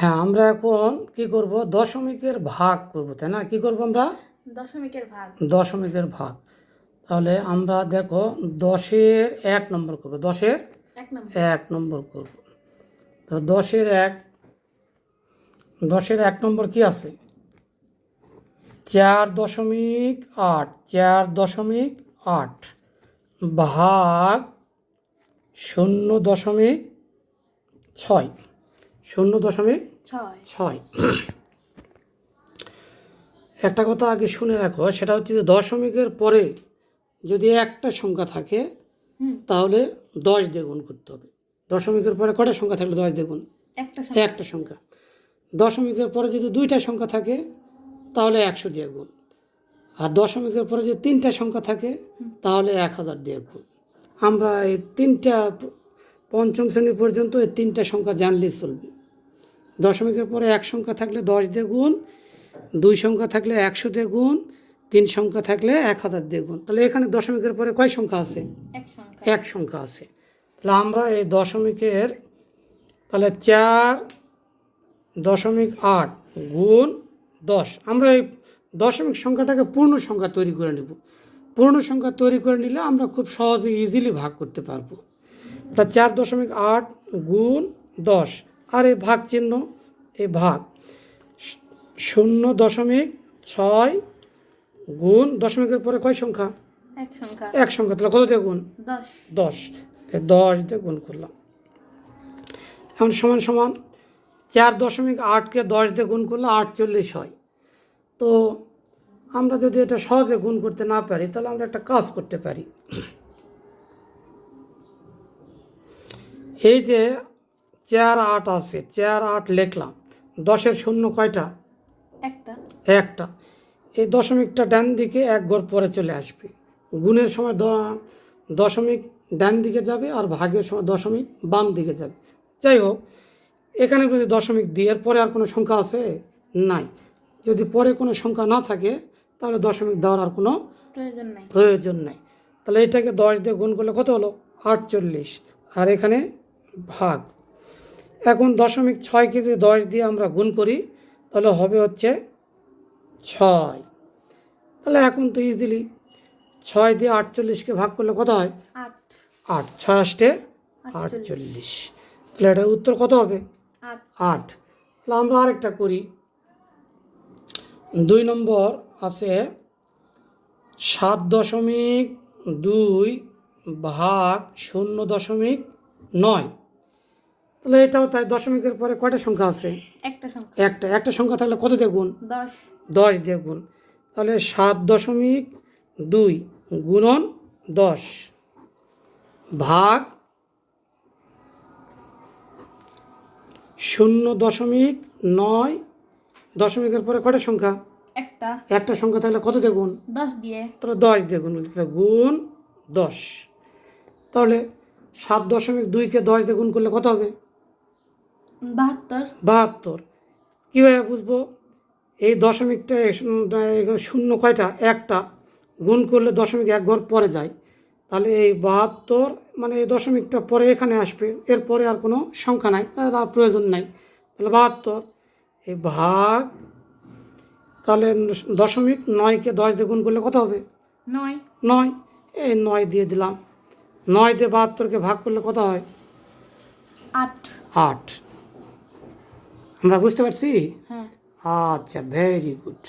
হ্যাঁ, আমরা এখন কি করব, দশমিকের ভাগ করব, তাই না? কি করব আমরা? দশমিকের ভাগ। তাহলে আমরা দেখো 10-এর 1 নম্বর করব, 10-এর 1 নম্বর করব। তো 10-এর 1 নম্বর কি আছে? 4.8, 4.8 ভাগ 0.6, 0.6। একটা কথা আগে শুনে রাখো, সেটা হচ্ছে যে দশমিকের পরে যদি একটা সংখ্যা থাকে তাহলে 10 দিয়ে গুণ করতে হবে। দশমিকের পরে কটা সংখ্যা থাকলে 10 দিয়ে গুণ? একটা সংখ্যা। দশমিকের পরে যদি 2টা সংখ্যা থাকে তাহলে 100 দিয়ে গুণ। আর দশমিকের পরে যদি 3টা সংখ্যা থাকে তাহলে 1000 দিয়ে গুণ। আমরা এই 3টা পঞ্চম শ্রেণী পর্যন্ত এই 3টা সংখ্যা জানলেই চলবে। দশমিকের পরে 1 সংখ্যা থাকলে 10 দিয়ে গুণ, 2 সংখ্যা থাকলে 100 দিয়ে গুণ, 3 সংখ্যা থাকলে 1000 দিয়ে গুণ। তাহলে এখানে দশমিকের পরে কয় সংখ্যা আছে? এক সংখ্যা আছে। তাহলে আমরা এই দশমিকের তাহলে 4.8 গুণ 10, আমরা এই দশমিক সংখ্যাটাকে পূর্ণ সংখ্যা তৈরি করে নেব। পূর্ণ সংখ্যা তৈরি করে নিলে আমরা খুব সহজে ইজিলি ভাগ করতে পারবো। তা 4.8 গুণ 10, আর এই ভাগ চিহ্ন, এই ভাগ 0.6 গুণ দশমিকের পরে কয় সংখ্যা? এক সংখ্যা। তাহলে কত দিয়ে গুণ? 10। 10 দিয়ে গুণ করলাম। এখন সমান সমান 4.8কে 10 দিয়ে গুণ করলে 48 হয়। তো আমরা যদি এটা সহজে গুণ করতে না পারি তাহলে আমরা একটা কাজ করতে পারি। এই যে 4-8 আছে, 4-8 লিখলাম। 10-এর শূন্য কয়টা? একটা। এই দশমিকটা ডান দিকে 1 ঘর পরে চলে আসবে। গুণের সময় দশমিক ডান দিকে যাবে আর ভাগের সময় দশমিক বাম দিকে যাবে। যাই হোক, এখানে যদি দশমিক দিই, এর পরে আর কোনো সংখ্যা আছে? নাই। যদি পরে কোনো সংখ্যা না থাকে তাহলে দশমিক দেওয়ার আর কোনো প্রয়োজন নাই। তাহলে এটাকে 10 দিয়ে গুণ করলে কত হলো? 48। আর এখানে ভাগ। এখন 0.6কে যদি 10 দিয়ে আমরা গুণ করি তাহলে হবে হচ্ছে 6। তাহলে এখন তো ইজিলি 6 দিয়ে 48কে ভাগ করলে কত হয়? 8। 6 8 48। তাহলে এটার উত্তর কত হবে? 8। তাহলে আমরা আরেকটা করি। 2 নম্বর আছে 7.2 ভাগ 0.9। তাহলে এটাও তাই, দশমিকের পরে কয়টা সংখ্যা আছে? একটা সংখ্যা থাকলে কত দিয়ে গুণ? 10 দিয়ে গুণ। তাহলে 7.2 গুণন 10 ভাগ 0.9। দশমিকের পরে কয়টা সংখ্যা? একটা সংখ্যা থাকলে কত দিয়ে গুণ? 10 দিয়ে। তাহলে 10 দিয়ে গুণ, গুণ 10। তাহলে 7.2কে 10 দিয়ে গুণ করলে কত হবে? 72। কীভাবে বুঝবো? এই দশমিকটা শূন্য কয়টা? একটা। গুণ করলে দশমিক 1 ঘর পরে যায়। তাহলে এই 72 মানে এই দশমিকটা পরে এখানে আসবে, এরপরে আর কোনো সংখ্যা নাই, আর প্রয়োজন নাই। তাহলে 72 এই ভাগ, তাহলে 0.9কে 10 দিয়ে গুণ করলে কত হবে? 9। এই 9 দিয়ে দিলাম। 9 দিয়ে 72কে ভাগ করলে কত হয়? 8। আমরা বুঝতে পারছি? আচ্ছা, ভেরি গুড।